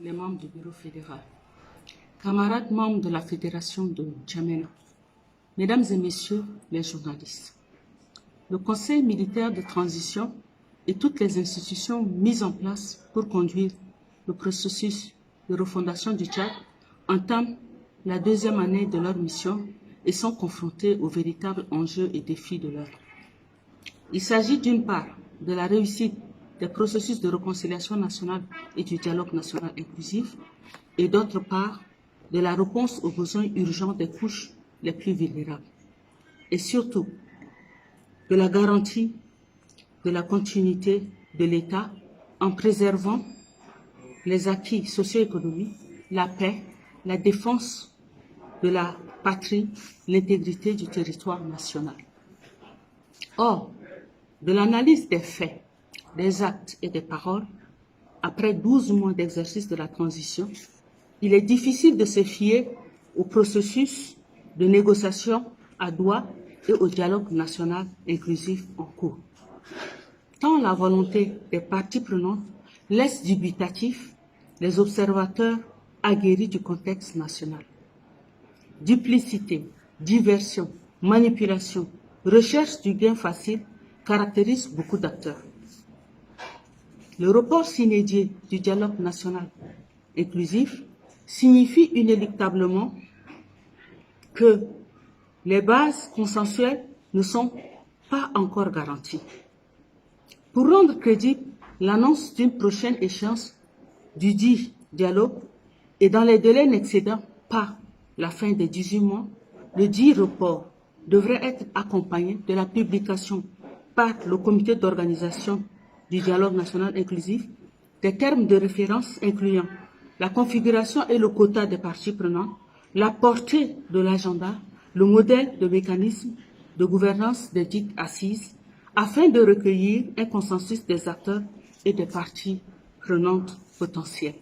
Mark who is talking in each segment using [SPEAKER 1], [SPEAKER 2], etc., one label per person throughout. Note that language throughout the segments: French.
[SPEAKER 1] les membres du bureau fédéral, camarades membres de la fédération de N'Djamena, mesdames et messieurs les journalistes, le Conseil militaire de transition et toutes les institutions mises en place pour conduire le processus de refondation du Tchad entament la deuxième année de leur mission et sont confrontés aux véritables enjeux et défis de l'heure. Il s'agit d'une part de la réussite des processus de réconciliation nationale et du dialogue national inclusif et d'autre part de la réponse aux besoins urgents des couches les plus vulnérables et surtout de la garantie de la continuité de l'État en préservant les acquis socio-économiques, la paix, la défense de la patrie, l'intégrité du territoire national. Or, de l'analyse des faits, des actes et des paroles, après 12 mois d'exercice de la transition, il est difficile de se fier au processus de négociation à Doha et au dialogue national inclusif en cours. Tant la volonté des parties prenantes laisse dubitatif les observateurs aguerris du contexte national. Duplicité, diversion, manipulation, recherche du gain facile caractérisent beaucoup d'acteurs. Le report s'inédié du dialogue national inclusif signifie inéluctablement que les bases consensuelles ne sont pas encore garanties. Pour rendre crédible l'annonce d'une prochaine échéance du dit dialogue et dans les délais n'excédant pas la fin des 18 mois, le dit report devrait être accompagné de la publication par le comité d'organisation du dialogue national inclusif des termes de référence incluant la configuration et le quota des parties prenantes, la portée de l'agenda, le modèle de mécanisme de gouvernance des dites assises, afin de recueillir un consensus des acteurs et des parties prenantes potentielles.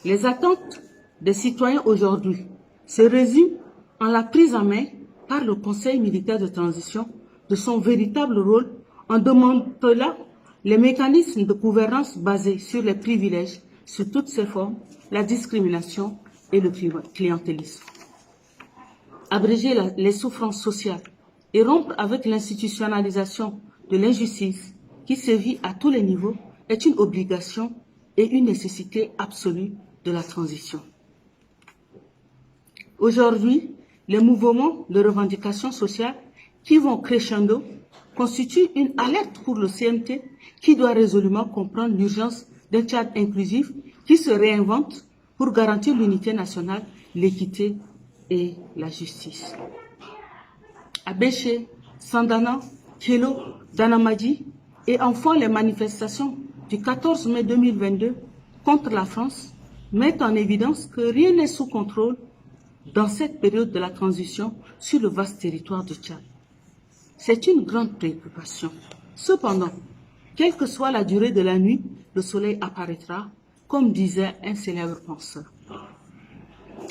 [SPEAKER 1] Les attentes des citoyens aujourd'hui se résument en la prise en main par le Conseil militaire de transition de son véritable rôle en démantelant les mécanismes de gouvernance basés sur les privilèges sous toutes ses formes, la discrimination et le clientélisme. Abréger les souffrances sociales et rompre avec l'institutionnalisation de l'injustice qui sévit à tous les niveaux est une obligation et une nécessité absolue de la transition. Aujourd'hui, les mouvements de revendication sociale qui vont crescendo constituent une alerte pour le CMT qui doit résolument comprendre l'urgence d'un Tchad inclusif qui se réinvente pour garantir l'unité nationale, l'équité et la justice. À Béché, Sandana, Kélo, Danamadi et enfin les manifestations du 14 mai 2022 contre la France mettent en évidence que rien n'est sous contrôle dans cette période de la transition sur le vaste territoire du Tchad. C'est une grande préoccupation. Cependant, quelle que soit la durée de la nuit, le soleil apparaîtra, comme disait un célèbre penseur.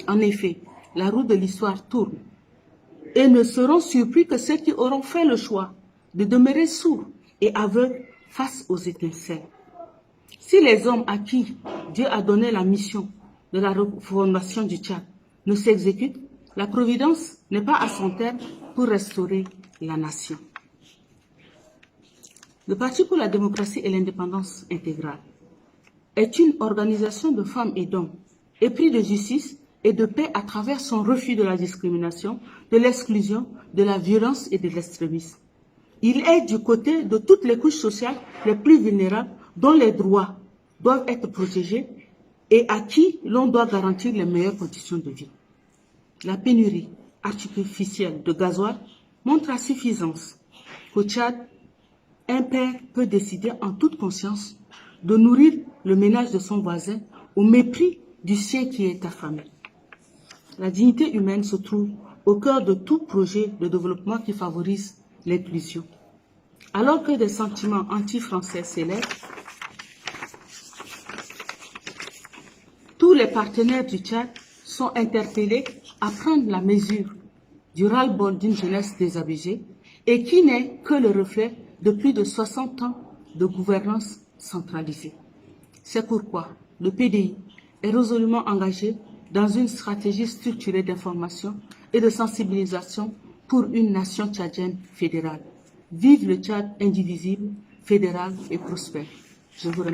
[SPEAKER 1] En effet, la roue de l'histoire tourne et ne seront surpris que ceux qui auront fait le choix de demeurer sourds et aveugles face aux étincelles. Si les hommes à qui Dieu a donné la mission de la refondation du Tchad ne s'exécutent, la providence n'est pas à son terme pour restaurer la nation. Le Parti pour la démocratie et l'indépendance intégrale est une organisation de femmes et d'hommes épris de justice et de paix à travers son refus de la discrimination, de l'exclusion, de la violence et de l'extrémisme. Il est du côté de toutes les couches sociales les plus vulnérables dont les droits doivent être protégés et à qui l'on doit garantir les meilleures conditions de vie. La pénurie artificielle de gasoil montre à suffisance qu'au Tchad, un père peut décider en toute conscience de nourrir le ménage de son voisin au mépris du sien qui est affamé. La dignité humaine se trouve au cœur de tout projet de développement qui favorise l'inclusion. Alors que des sentiments anti-français s'élèvent, tous les partenaires du Tchad sont interpellés à prendre la mesure du ras-le-bol d'une jeunesse désabusée et qui n'est que le reflet de plus de 60 ans de gouvernance centralisée. C'est pourquoi le PDI, est résolument engagé dans une stratégie structurée d'information et de sensibilisation pour une nation tchadienne fédérale. Vive le Tchad indivisible, fédéral et prospère. Je vous remercie.